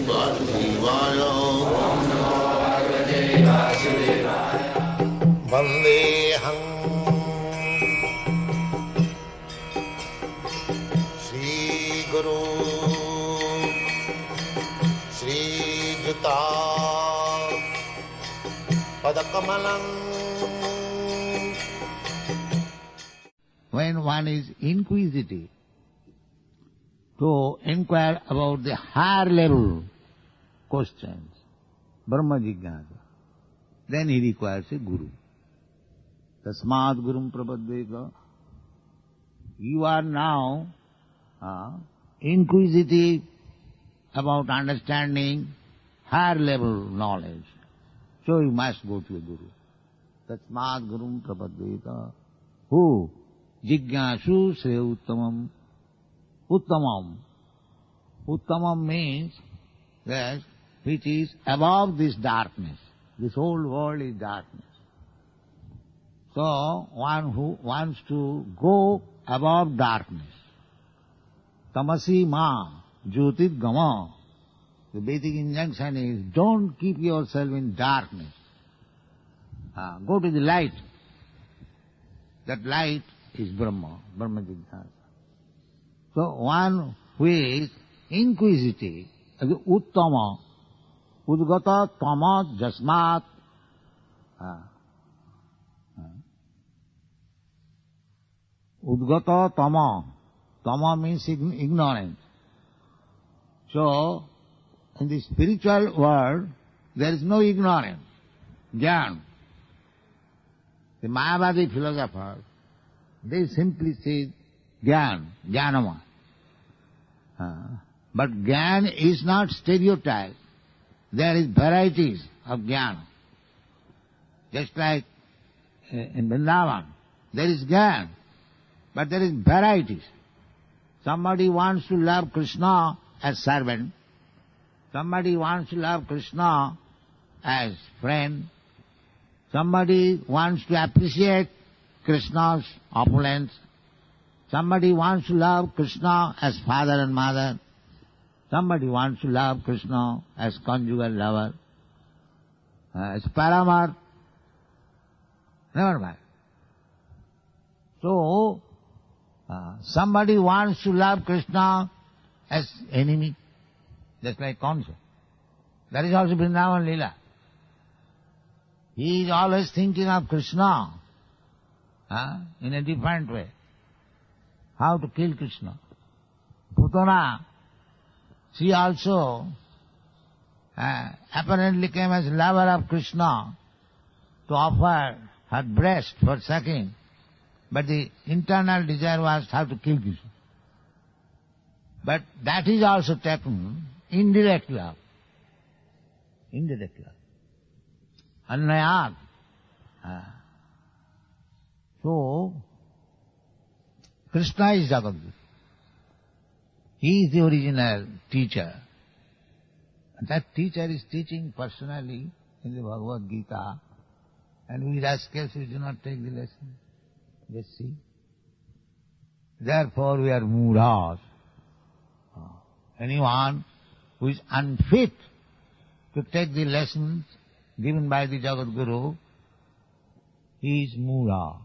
Vasudevaya. Vandeham Shri Guru Shri Juta Padakamalam. When one is inquisitive to inquire about the higher level questions, Brahma Jignasa, then he requires a guru. Tasmad Gurum Prapaddeka. You are now inquisitive about understanding higher level knowledge, so you must go to a guru. Tasmad Gurum Prapaddeka. Who? Jignasu Sre Uttamam. Uttamam. Uttamam means that which is above this darkness. This whole world is darkness. So one who wants to go above darkness. Tamasi ma jyotit gama. The basic injunction is don't keep yourself in darkness. Go to the light. That light is Brahma, Brahma Jignasa. So one who is inquisitive, uttama, udgata tama jasmat, udgata tama, tama means ignorance. So in the spiritual world there is no ignorance, jnana. The Mayavadi philosophers, they simply say jnana, jnanama. But jnana is not stereotype. There is varieties of jnana. Just like in Vrindavan, there is jnana, but there is varieties. Somebody wants to love Krishna as servant. Somebody wants to love Krishna as friend. Somebody wants to appreciate Krishna's opulence. Somebody wants to love Krishna as father and mother. Somebody wants to love Krishna as conjugal lover, as paramar. Never mind. So, somebody wants to love Krishna as enemy, just like Kamsa. That is also Vrindavan Leela. He is always thinking of Krishna in a different way. How to kill Krishna. Putana, she also apparently came as lover of Krishna to offer her breast for sucking, but the internal desire was how to kill Krishna. But that is also taken indirect love. Indirect love. Annayat. So, Krishna is Jagadguru. He is the original teacher. And that teacher is teaching personally in the Bhagavad Gita. And we rascals, we do not take the lesson. Just see. Therefore we are mudras. Anyone who is unfit to take the lessons given by the Jagadguru, he is mudha.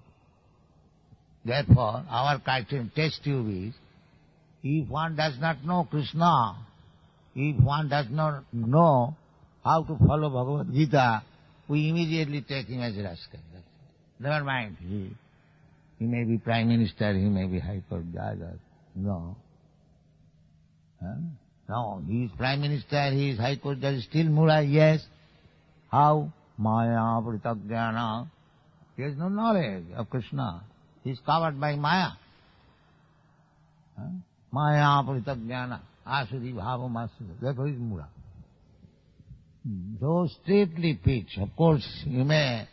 Therefore, our test tube is, if one does not know Krishna, if one does not know how to follow Bhagavad Gita, we immediately take him as a rascal. Never mind, he may be Prime Minister, he may be High Court Judge. No. No, he is Prime Minister, he is High Court Judge, still mudha, yes. How? Maya Pritagjana. He has no knowledge of Krishna. He is covered by Maya. Maya Pritagjana. Asuri Bhava Masura. Therefore he is mudha. So straightly pitch. Of course, you may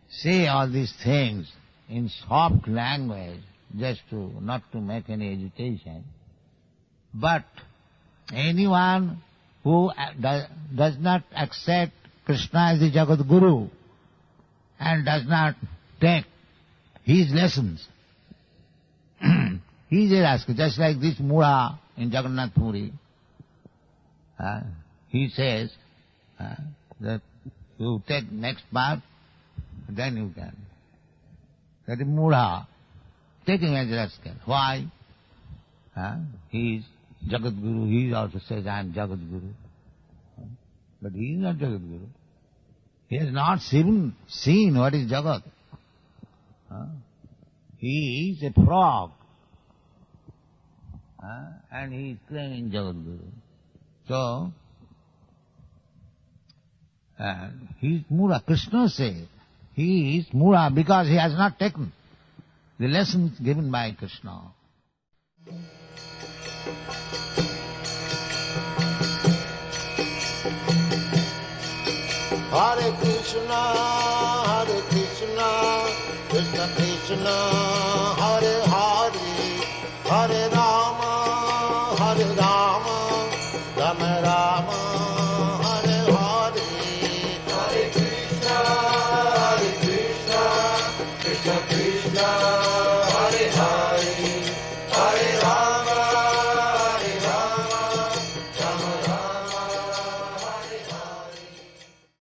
say all these things in soft language, just to not to make any agitation. But anyone who does not accept Krishna as the Jagat Guru and does not take his lessons, he is a rascal, just like this Mudha in Jagannath Puri. he says that you take next path, then you can. That is Mudha, taking as rascal. Why? He is Jagat Guru. He also says, I am Jagat Guru. But he is not Jagat Guru. He has not seen what is Jagat. He is a frog. And he is claiming Jagat Guru. So, he is Mura. Krishna says he is Mura because he has not taken the lessons given by Krishna. Hare Krishna, Krishna Krishna, Hare Hare, Hare Rama, Rama Rama, Hare Hare. Hare Krishna, Krishna Krishna.